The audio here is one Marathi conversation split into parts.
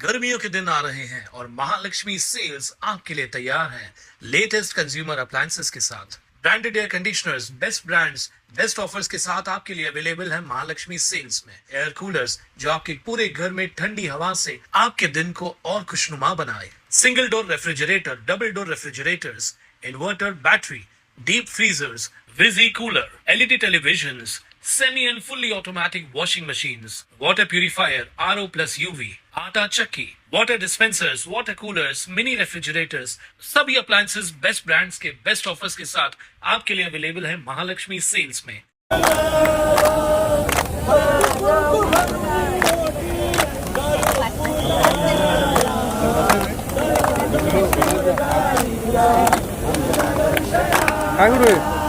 गर्मियों के दिन आ रहे हैं और महालक्ष्मी सेल्स आपके लिए तैयार है लेटेस्ट कंज्यूमर अप्लायंसेस के साथ। Branded air conditioners, best brands, best offers के साथ आपके लिए अवेलेबल है महालक्ष्मी सेल्स में। एयर कूलर्स जो आपके पूरे घर में ठंडी हवा से आपके दिन को और खुशनुमा बनाए। Single door refrigerator, double door refrigerators, inverter battery, deep freezers, visi cooler, LED televisions, semi and fully automatic washing machines, water purifier, RO plus UV, आटा चक्की, water dispensers, water coolers, mini refrigerators, सभी appliances बेस्ट ब्रांड्स के बेस्ट ऑफर्स के साथ आपके लिए अवेलेबल है महालक्ष्मी सेल्स में। काय करू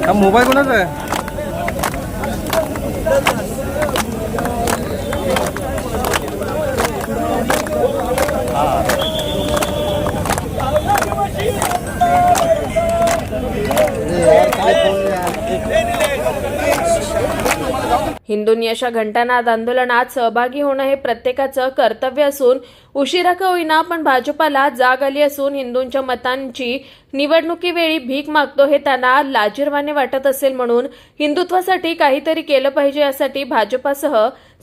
हा मोबाईल कोणाचा आहे? हिंदूंनी अशा घंटानाद आंदोलनात सहभागी होणं हे प्रत्येकाचं कर्तव्य असून उशिरा का होईना पण भाजपाला जाग आली असून हिंदूंच्या मतांची निवडणुकीवेळी भीक मागतो हे त्यांना लाजिरवाणे वाटत असेल म्हणून हिंदुत्वासाठी काहीतरी केलं पाहिजे यासाठी भाजपासह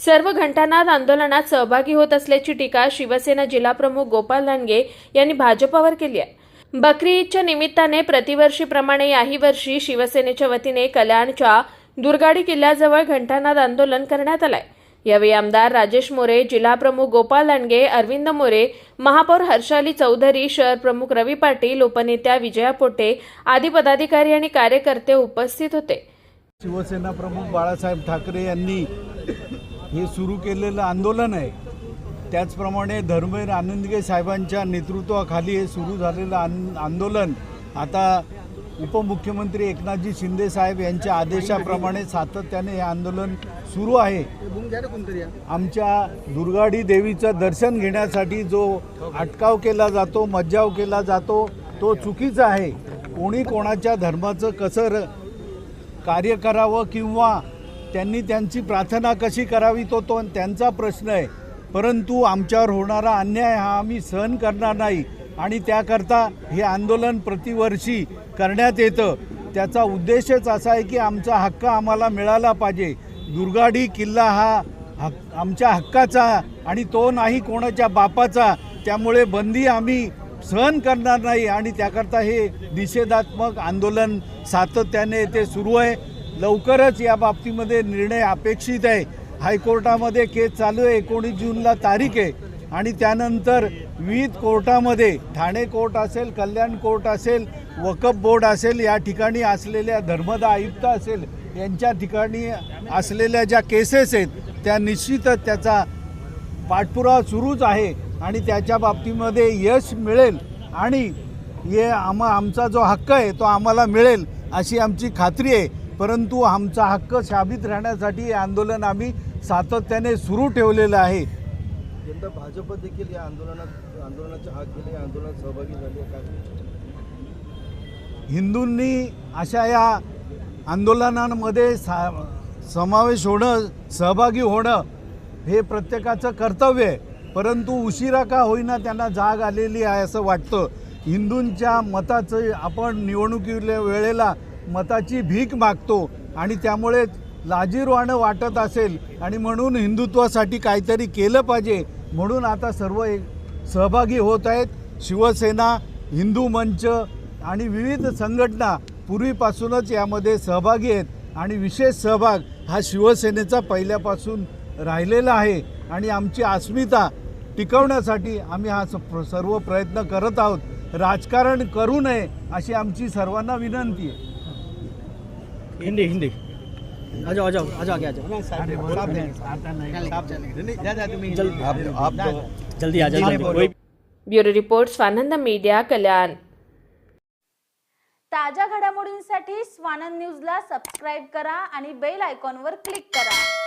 सर्व घंटानाद आंदोलनात सहभागी होत असल्याची टीका शिवसेना जिल्हाप्रमुख गोपाल दानगे यांनी भाजपावर केली आहे। बकरी ईदच्या निमित्ताने प्रतिवर्षीप्रमाणे याही वर्षी शिवसेनेच्या वतीने कल्याणच्या दुर्गाडी किल्ल्याजवळ घंटानाद आंदोलन करण्यात आलंय। यावेळी आमदार राजेश मोरे, जिल्हाप्रमुख गोपाल दानगे, अरविंद मोरे, महापौर हर्षाली चौधरी, शहर प्रमुख रवी पाटील, उपनेत्या विजया पोटे आदी पदाधिकारी आणि कार्यकर्ते उपस्थित होते। शिवसेना प्रमुख बाळासाहेब ठाकरे यांनी हे सुरू केलेलं आंदोलन आहे, त्याचप्रमाणे धर्मेंद्र आनंदगे साहेबांच्या नेतृत्वाखाली हे सुरू झालेलं आंदोलन आता उपमुख्यमंत्री एकनाथजी शिंदे साहेब यांच्या आदेशाप्रमाणे सातत्याने हे आंदोलन सुरू आहे। आमच्या दुर्गाडी देवीचं दर्शन घेण्यासाठी जो अटकाव केला जातो, मज्जाव केला जातो तो चुकीचा आहे। कोणी कोणाच्या धर्माचं कसं कार्य करावं किंवा त्यांनी त्यांची प्रार्थना कशी करावी तो त्यांचा प्रश्न आहे, परंतु आमच्यावर होणारा अन्याय हा आम्ही सहन करणार नाही आणि त्याकरता हे आंदोलन प्रतिवर्षी करण्यात येतं। त्याचा उद्देशच असा आहे की आमचा हक्क आम्हाला मिळाला पाहिजे। दुर्गाडी किल्ला हा आमच्या हक्काचा आणि तो नाही कोणाच्या बापाचा, त्यामुळे बंदी आम्ही सहन करणार नाही आणि त्याकरता हे निषेधात्मक आंदोलन सातत्याने ते सुरू आहे। लवकरच या बाबतीमध्ये निर्णय अपेक्षित आहे। हायकोर्टामध्ये केस चालू आहे, 19 जूनला तारीख आहे आणि त्यानंतर विविध कोर्टामध्ये ठाणे कोर्ट असेल, कल्याण कोर्ट असेल, वक्फ बोर्ड असेल, या ठिकाणी असलेल्या धर्मदा आयुक्त असेल यांच्या ठिकाणी असलेल्या ज्या केसेस आहेत त्या निश्चितच त्याचा पाठपुरावा सुरूच आहे आणि त्याच्या बाबतीमध्ये यश मिळेल आणि हे आमचा जो हक्क आहे तो आम्हाला मिळेल अशी आमची खात्री आहे। परंतु आमचा हक्क साबित राहण्यासाठी हे आंदोलन आम्ही सातत्याने सुरू ठेवलेलं आहे। यंदा भाजप देखील या आंदोलनाच्या हात घेणे, आंदोलनात सहभागी झाले काय? हिंदूंनी अशा या आंदोलनांमध्ये समावेश होणं, सहभागी होणं हे प्रत्येकाचं कर्तव्य आहे, परंतु उशिरा का होईना त्यांना जाग आलेली आहे असं वाटतं। हिंदूंच्या मताचं आपण निवडणुकीच्या वेळेला मताची भीक मागतो आणि त्यामुळे लाजिरवाणं वाटत असेल आणि म्हणून हिंदुत्वासाठी काहीतरी केलं पाहिजे म्हणून आता सर्व सहभागी होत आहेत। शिवसेना, हिंदू मंच आणि विविध संघटना पूर्वीपासूनच यामध्ये सहभागी आहेत आणि विशेष सहभाग हा शिवसेनेचा पहिल्यापासून राहिलेला आहे आणि आमची अस्मिता टिकवण्यासाठी आम्ही हा सर्व प्रयत्न करत आहोत। राजकारण करू नये अशी आमची सर्वांना विनंती आहे। हिंदी आ जाओ आगे आ जाओ। जल्दी आ जाओ। ब्युरो रिपोर्ट स्वानंद मीडिया, कल्याण। ताज्या घडामोडींसाठी स्वानंद न्यूजला सबस्क्राईब करा आणि बेल आयकॉनवर क्लिक करा।